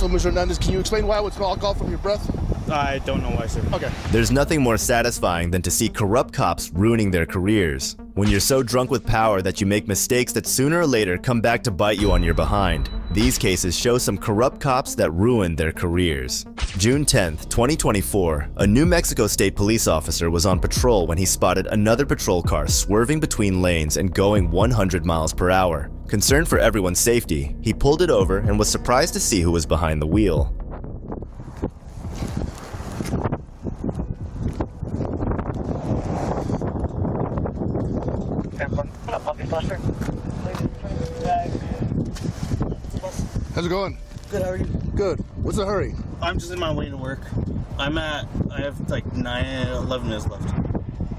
Also, Mr. Hernandez, can you explain why I would smell alcohol from your breath? I don't know why, sir. Okay. There's nothing more satisfying than to see corrupt cops ruining their careers. When you're so drunk with power that you make mistakes that sooner or later come back to bite you on your behind. These cases show some corrupt cops that ruined their careers. June 10th, 2024, a New Mexico State police officer was on patrol when he spotted another patrol car swerving between lanes and going 100 miles per hour. Concerned for everyone's safety, he pulled it over and was surprised to see who was behind the wheel. How's it going? Good, how are you? Good. What's the hurry? I'm just in my way to work. I have like 11 minutes left.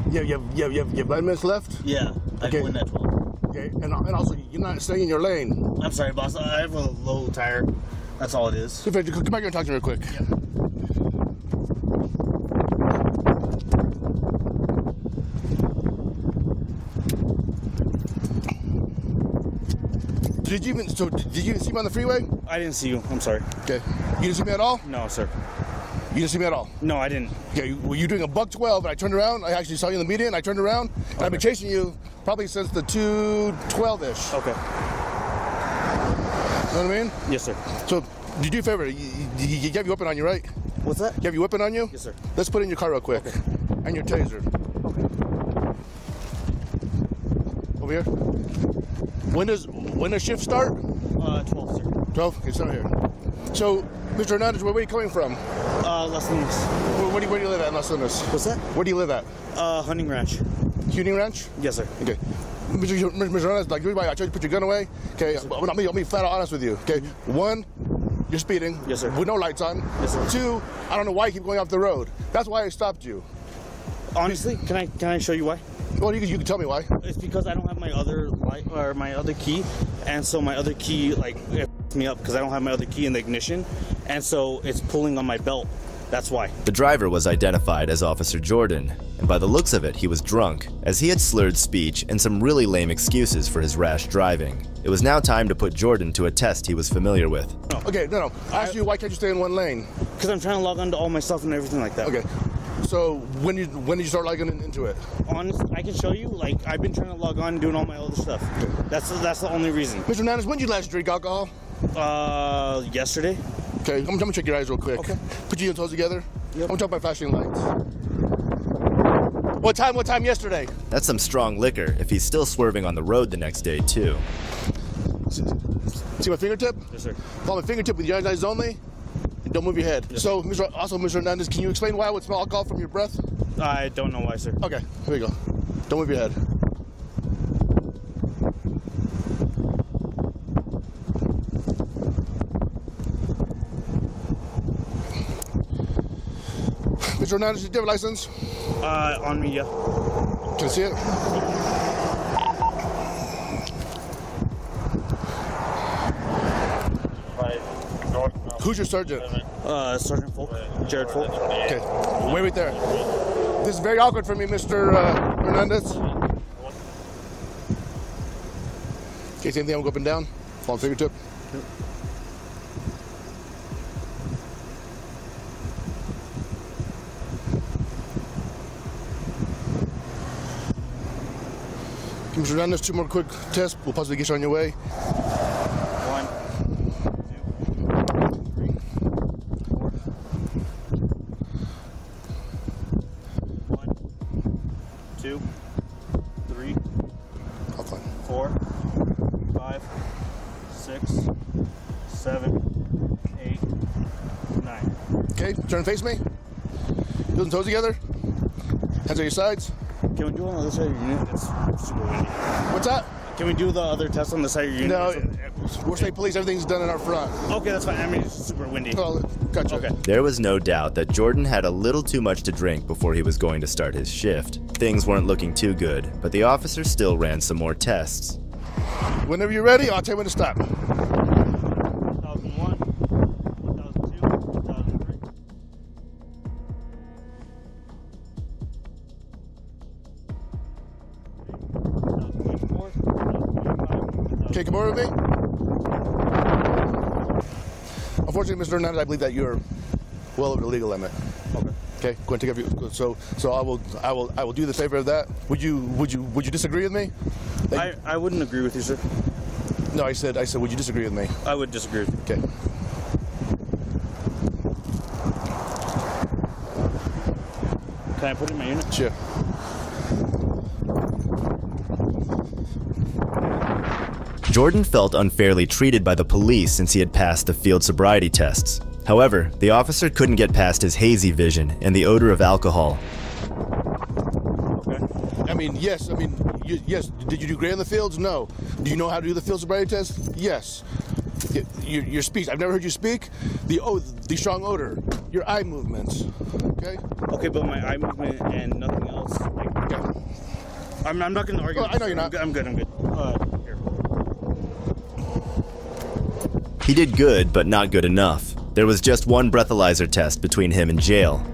You have 9 minutes left? Yeah, I go in at 12. Okay, and also, you're not staying in your lane. I'm sorry, boss. I have a low tire. That's all it is. Come back here and talk to me real quick. Yeah. Did you even see me on the freeway? I didn't see you. I'm sorry. Okay. You didn't see me at all? No, sir. You didn't see me at all? No, I didn't. Okay, were you doing a $112 and I turned around? I actually saw you in the median. I turned around and I've been chasing you probably since the 2:12-ish. Okay. You know what I mean? Yes, sir. So, did you do a favor? You have your weapon on you, right? What's that? You have your weapon on you? Yes, sir. Let's put it in your car real quick. Okay. And your taser. Over here. When does shift start? 12, sir. 12? Okay, start here. So, Mr. Hernandez, where are you coming from? Las Lunas. Where do you live at in Las Lunas? What's that? Where do you live at? Hunting ranch. Hunting Ranch? Yes, sir. Okay. Mr. Hernandez, like, I told you to put your gun away. Okay, I'll be flat out honest with you. Okay, one, you're speeding. Yes, sir. With no lights on. Yes, sir. Two, I don't know why you keep going off the road. That's why I stopped you. Honestly, can I show you why? Well, you can tell me why. It's because I don't have my other light or my other key, and so my other key it f***s me up because I don't have my other key in the ignition, and so it's pulling on my belt. That's why. The driver was identified as Officer Jordan, and by the looks of it, he was drunk, as he had slurred speech and some really lame excuses for his rash driving. It was now time to put Jordan to a test he was familiar with. No. Okay, no. I asked you, why can't you stay in one lane? Because I'm trying to log on to all my stuff and everything like that. Okay. So when did you start logging into it? Honestly, I can show you. Like, I've been trying to log on and doing all my other stuff. Okay. That's the only reason. Mr. Hernandez, when did you last drink alcohol? Yesterday. Okay, I'm gonna check your eyes real quick. Okay. Put your toes together. Yep. I'm gonna talk by flashing lights. What time yesterday? That's some strong liquor if he's still swerving on the road the next day, too. See my fingertip? Yes, sir. Follow my fingertip with your eyes only. And don't move your head. Yes. So, Mr. Hernandez, can you explain why I would smell alcohol from your breath? I don't know why, sir. Okay, here we go. Don't move your head. Mr. Hernandez, do you have a license? On me, yeah. Can I see it? Who's your sergeant? Sergeant Folk. Jared Folk. Okay, wait right there. This is very awkward for me, Mr. Hernandez. Okay, same thing, I'm going to go up and down. Follow fingertip. Yep. Mr. Hernandez, 2 more quick tests. We'll possibly get you on your way. 1, 2, 3, 4, 5, 6, 7, 8, 9. Okay, turn and face me. Heels and toes together. Hands on your sides. Can we do on the other side of your unit? It's super windy. What's that? Can we do the other test on the side of your unit? No, we're state police. Everything's done in our front. Okay, that's fine. I mean, it's super windy. Oh, gotcha. Okay. There was no doubt that Jordan had a little too much to drink before he was going to start his shift. Things weren't looking too good, but the officer still ran some more tests. Whenever you're ready, I'll tell you when to stop. 2001, 2002, 2003. Okay, come over with me. unfortunately, Mr. Hernandez, I believe that you're well over the legal limit. Okay. Okay, go and take care of you. So I will do the favor of that. Would you disagree with me? I wouldn't agree with you, sir. No, I said, would you disagree with me? I would disagree with you. Okay. Can I put it in my unit? Sure. Jordan felt unfairly treated by the police since he had passed the field sobriety tests. However, the officer couldn't get past his hazy vision and the odor of alcohol. Okay. I mean, yes. Yes. Did you do great in the fields? No. Do you know how to do the field sobriety test? Yes. Your speech. I've never heard you speak. The strong odor. Your eye movements. Okay. Okay, but my eye movement and nothing else. Like, Yeah. I'm not going to argue. Oh, I know you're not. I'm good. Here. Here. He did good, but not good enough. There was just one breathalyzer test between him and jail.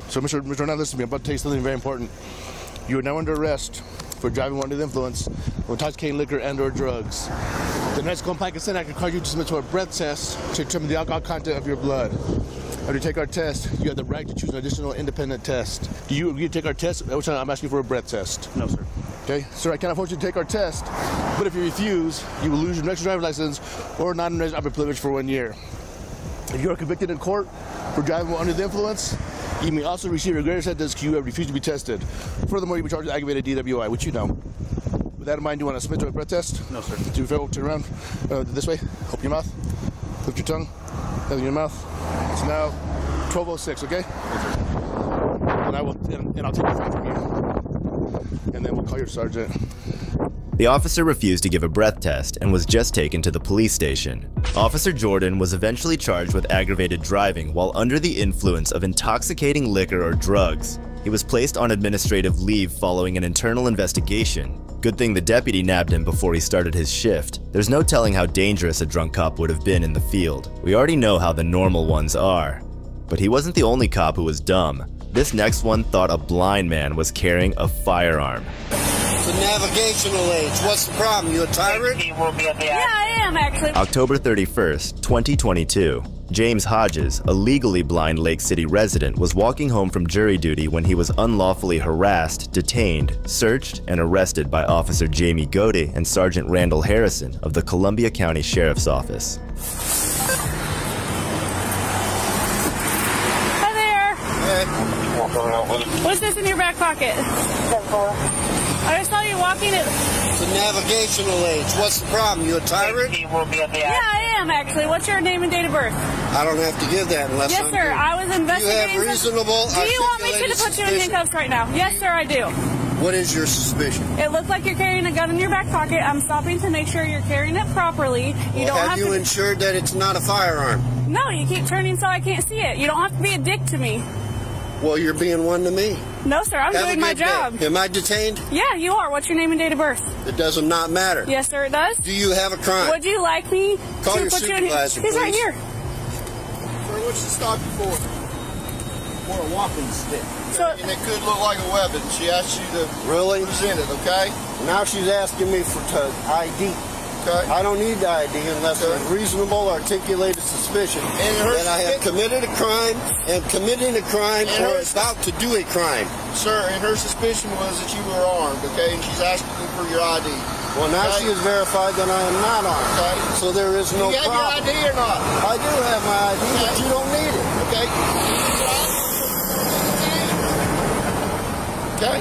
So, Mr. Hernandez, listen to me. I'm about to tell you something very important. You are now under arrest for driving under the influence of intoxicating liquor and/or drugs. The next Comply Consent Act requires you to submit to a breath test to determine the alcohol content of your blood. After you take our test, you have the right to choose an additional independent test. Do you agree to take our test? Which I'm asking for a breath test. No, sir. Okay, sir, I cannot force you to take our test, but if you refuse, you will lose your next driver's license or non-resident operating privilege for 1 year. If you are convicted in court for driving under the influence, you may also receive a greater sentence if you have refused to be tested. Furthermore, you will be charged with aggravated DWI, which you know. With that in mind, do you want to submit to a breath test? No, sir. Do you feel? Turn around this way. Open your mouth. Lift your tongue. Open your mouth. It's now 12:06. Okay. And I'll take the fine from you. And then we'll call your sergeant. The officer refused to give a breath test and was just taken to the police station. Officer Jordan was eventually charged with aggravated driving while under the influence of intoxicating liquor or drugs. He was placed on administrative leave following an internal investigation. Good thing the deputy nabbed him before he started his shift. There's no telling how dangerous a drunk cop would have been in the field. We already know how the normal ones are. But he wasn't the only cop who was dumb. This next one thought a blind man was carrying a firearm. The navigational aids. What's the problem? You a tyrant? Yeah, I am actually. October 31st, 2022. James Hodges, a legally blind Lake City resident, was walking home from jury duty when he was unlawfully harassed, detained, searched, and arrested by Officer Jamie Gode and Sergeant Randall Harrison of the Columbia County Sheriff's Office. Hi there. Hey, What's this in your back pocket? I just saw you walking it. the navigational aids. What's the problem? You a tyrant? Yeah, I am actually. What's your name and date of birth? I don't have to give that unless Yes, I'm sir. here. I was investigating. You have reasonable. Do you want me to articulated put you in suspicion. handcuffs right now? Yes, sir, I do. What is your suspicion? It looks like you're carrying a gun in your back pocket. I'm stopping to make sure you're carrying it properly. You don't Have have you to. ensured that it's not a firearm? No, you keep turning so I can't see it. You don't have to be a dick to me. Well, you're being one to me. No, sir, I'm Have a doing my good day. job. Am I detained? Yeah, you are. What's your name and date of birth? It does not matter. Yes, sir, it does. Do you have a crime? Would you like me Call to your put you in? supervisor, He's right please. here. Sir, what's she stop you for? For a walking stick. So, And it could look like a weapon. She asked you to Really? present it, okay? Now she's asking me for ID. Okay. I don't need the ID unless Okay. there's reasonable articulated suspicion And her that I have committed a crime, am committing a crime, And or her- about to do a crime. Sir, and her suspicion was that you were armed, okay? And she's asking you for your ID. Well, now Okay. she has verified that I am not armed. Okay. So there is no you have problem. your ID or not? I do have my ID, but Okay. you don't need it. Okay. Okay.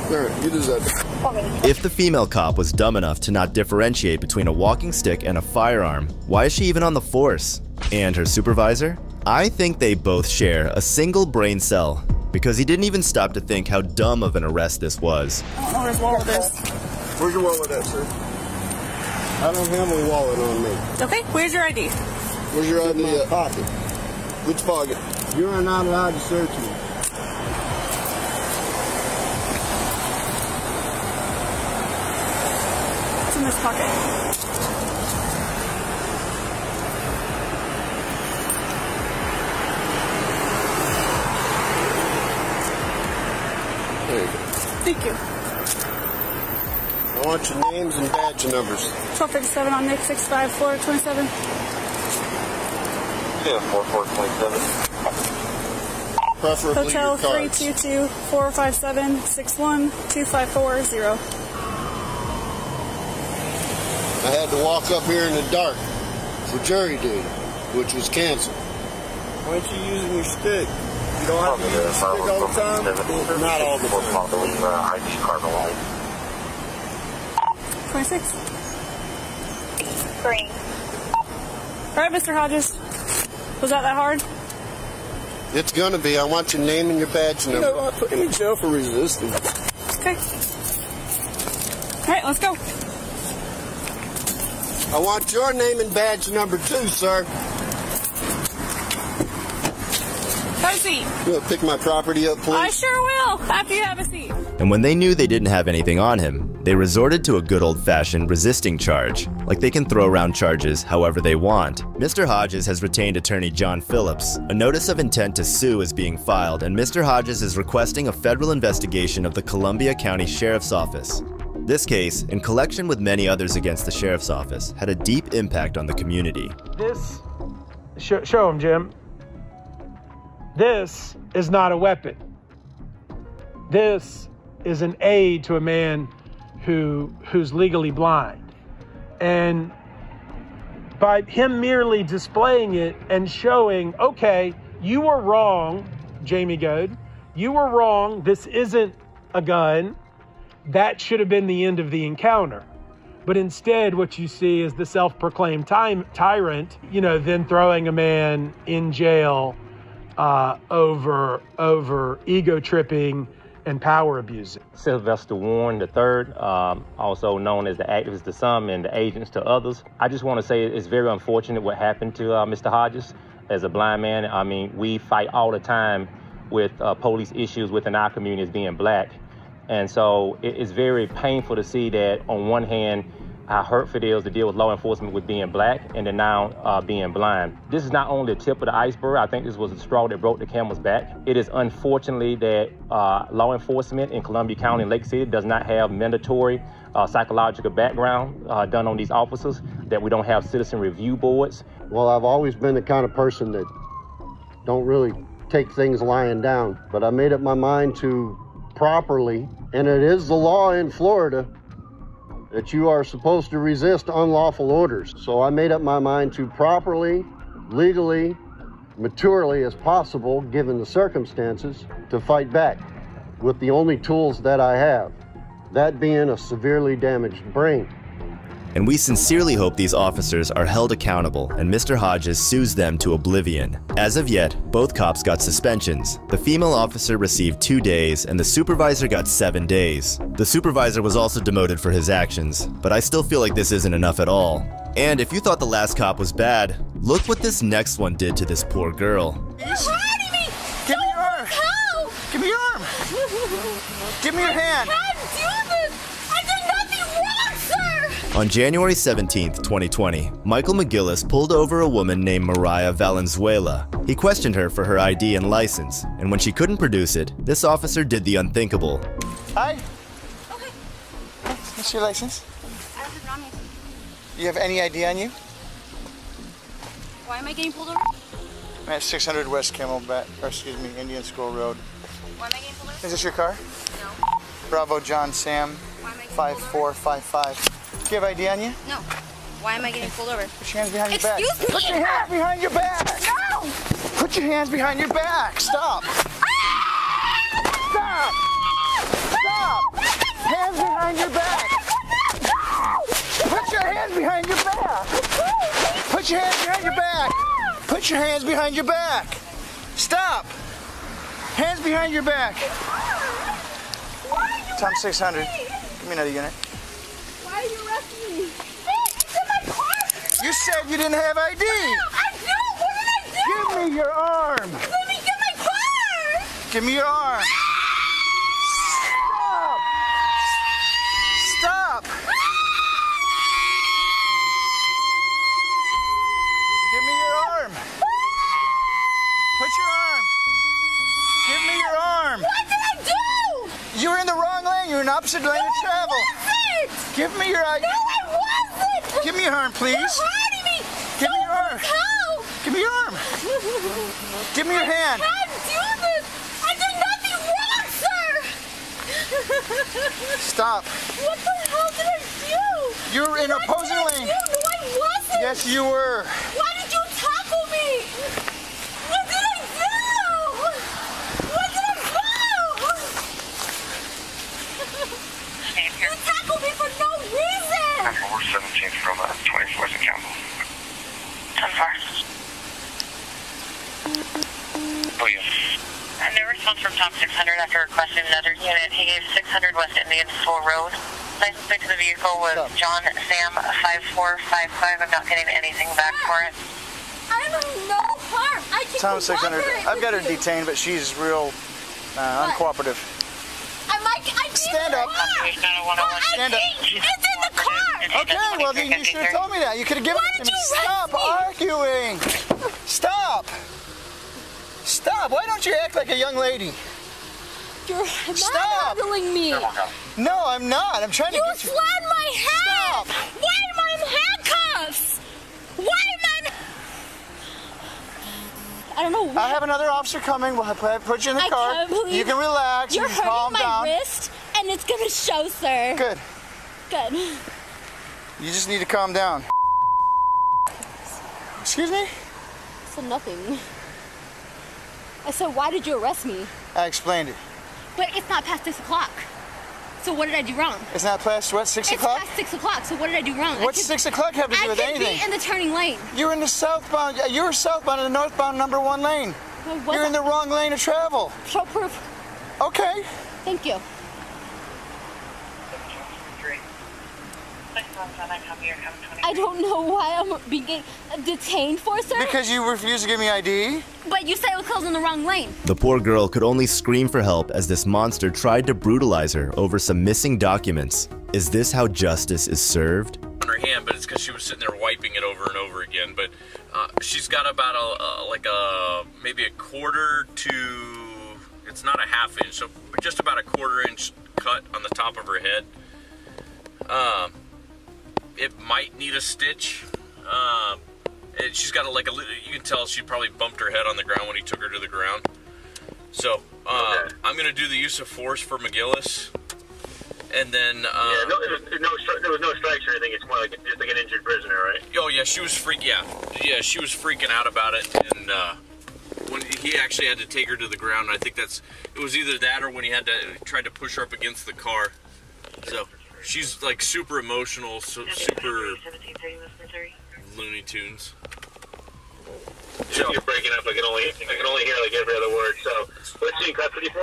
There, you deserve it. If the female cop was dumb enough to not differentiate between a walking stick and a firearm, why is she even on the force? And her supervisor? I think they both share a single brain cell, because he didn't even stop to think how dumb of an arrest this was. I don't know where his wallet is. Where's your wallet at, sir? I don't have my wallet on me. Okay, where's your ID? Where's your It's in ID my at? pocket. Which pocket? You are not allowed to search me. in this pocket. There you go. Thank you. I want your names and badge numbers. 1257 on Nick, 65 floor 27. Yeah, 4427. Preferably Hotel your cards. 322-457-61-2540. I had to walk up here in the dark for jury duty, which was canceled. Why aren't you using your stick? You don't have to use your stick all the time? Not all the time. ID card alone. 26. Green. All right, Mr. Hodges. Was that hard? It's gonna be. I want your name and your badge number. I put him in jail for resisting. Okay. All right, let's go. I want your name and badge number too, sir. Have a seat. You want to pick my property up, please? I sure will, after you have a seat. And when they knew they didn't have anything on him, they resorted to a good old-fashioned resisting charge, like they can throw around charges however they want. Mr. Hodges has retained attorney John Phillips. A notice of intent to sue is being filed, and Mr. Hodges is requesting a federal investigation of the Columbia County Sheriff's Office. This case, in collection with many others against the Sheriff's Office, had a deep impact on the community. This, show him, Jim. This is not a weapon. This is an aid to a man who's legally blind. And by him merely displaying it and showing, okay, you were wrong, Jamie Goad, you were wrong, this isn't a gun, that should have been the end of the encounter. But instead, what you see is the self-proclaimed tyrant, then throwing a man in jail over ego tripping and power abusing. Sylvester Warren III, also known as the activist to some and the agents to others. I just want to say it's very unfortunate what happened to Mr. Hodges as a blind man. I mean, we fight all the time with police issues within our community as being black. And so it's very painful to see that on one hand, how hurtful it is to deal with law enforcement with being black and then now being blind. This is not only the tip of the iceberg. I think this was the straw that broke the camel's back. It is unfortunately that law enforcement in Columbia County and Lake City does not have mandatory psychological background done on these officers, that we don't have citizen review boards. Well, I've always been the kind of person that don't really take things lying down, but I made up my mind to properly, and it is the law in Florida that you are supposed to resist unlawful orders. So I made up my mind to properly, legally, maturely as possible, given the circumstances, to fight back with the only tools that I have, that being a severely damaged brain. And we sincerely hope these officers are held accountable and Mr. Hodges sues them to oblivion. As of yet, both cops got suspensions. The female officer received 2 days and the supervisor got 7 days. The supervisor was also demoted for his actions, but I still feel like this isn't enough at all. And if you thought the last cop was bad, look what this next one did to this poor girl. You're hurting me! Give me your arm! Help! Give me your arm! Give me your hand! I can't do this! I did nothing wrong, sir! On January 17th, 2020, Michael McGillis pulled over a woman named Mariah Valenzuela. He questioned her for her ID and license, and when she couldn't produce it, this officer did the unthinkable. Hi. Okay. What's your license? I have it on me. Do you have any ID on you? Why am I getting pulled over? I'm at 600 West Camelback, or excuse me, Indian School Road. Why am I getting pulled over? Is this your car? No. Bravo John Sam, Why am I getting pulled over? 5455. Do you have ID on you? No. Why am I getting pulled over? Put your hands behind your back. Excuse me! Put your hands behind your back! No! Put your hands behind your back! Stop! Stop! Stop! Hands behind your back! Put your hands behind your back! Put your hands behind your back! Put your hands behind your back! Stop! Hands behind your back! Tom 600. Give me another unit. Why are you arresting me? It's in my car! You said you didn't have ID! I don't! What did I do? Give me your arm! Let me get my car! Give me your arm! Stop! Stop! opposite lane of travel. Give me your ID. No, I wasn't. Give me your arm, please. You're hurting me. Give me your arm. How? Give me your arm. Give me your hand. I can't do this. I did nothing wrong, sir. Stop. What the hell did I do? You're in opposing lane. No, I wasn't. Yes, you were. Why did you tackle me? What did I do? What did I do? You tackled me for no reason. We're 17th from 24th and Campbell. 10 far. Oh, yes. No response from top 600 after requesting another unit. He gave 600 West Indian School Road. License plate to the vehicle was John Sam 5455. I'm not getting anything back for it. I'm no harm. I can Tom 600. I've got her with you. detained, but she's real uncooperative. Stand up. Stand up. It's in the car. Okay, well then you should have told me that. You could have given it to me. Stop arguing. Stop. Stop. Why don't you act like a young lady? You're manhandling me. No, I'm not. I'm trying to get you. You slammed my head. Stop. Why am I in handcuffs? Why am I don't know. I have another officer coming. We'll put you in the car. Can't believe You can relax. You're You can hurting calm my down. wrist, and it's gonna show, sir. Good. Good. You just need to calm down. Excuse me? I said nothing. I said, why did you arrest me? I explained it. But it's not past 6 o'clock. So what did I do wrong? It's not past what, 6 o'clock? It's past 6 o'clock, so what did I do wrong? What's 6 o'clock have to do with anything? I could be in the turning lane. You're in the southbound. You were southbound in the northbound number 1 lane. You're in the wrong lane of travel. Show proof. Okay. Thank you. I don't know why I'm being detained for, sir. Because you refused to give me ID? But you said it was closed in the wrong lane. The poor girl could only scream for help as this monster tried to brutalize her over some missing documents. Is this how justice is served? On her hand, but it's because she was sitting there wiping it over and over again. But she's got about maybe a quarter to, it's not a half inch, so just about a quarter-inch cut on the top of her head. It might need a stitch. She's got you can tell she probably bumped her head on the ground when he took her to the ground. So I'm gonna do the use of force for McGillis, and then yeah, there was no strikes or anything. It's more like just like an injured prisoner, right? Oh yeah, she was she was freaking out about it, and when he actually had to take her to the ground, I think it was either that or when he tried to push her up against the car. So she's like super emotional, super Looney Tunes. So you're breaking up. I can only hear like every other word. So what's she custody for?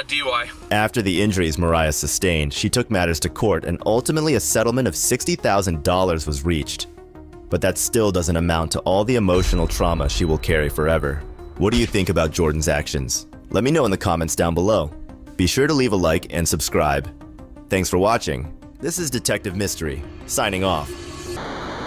DUI. After the injuries Mariah sustained, she took matters to court and ultimately a settlement of $60,000 was reached. But that still doesn't amount to all the emotional trauma she will carry forever. What do you think about Jordan's actions? Let me know in the comments down below. Be sure to leave a like and subscribe. Thanks for watching. This is Detective Mystery, signing off.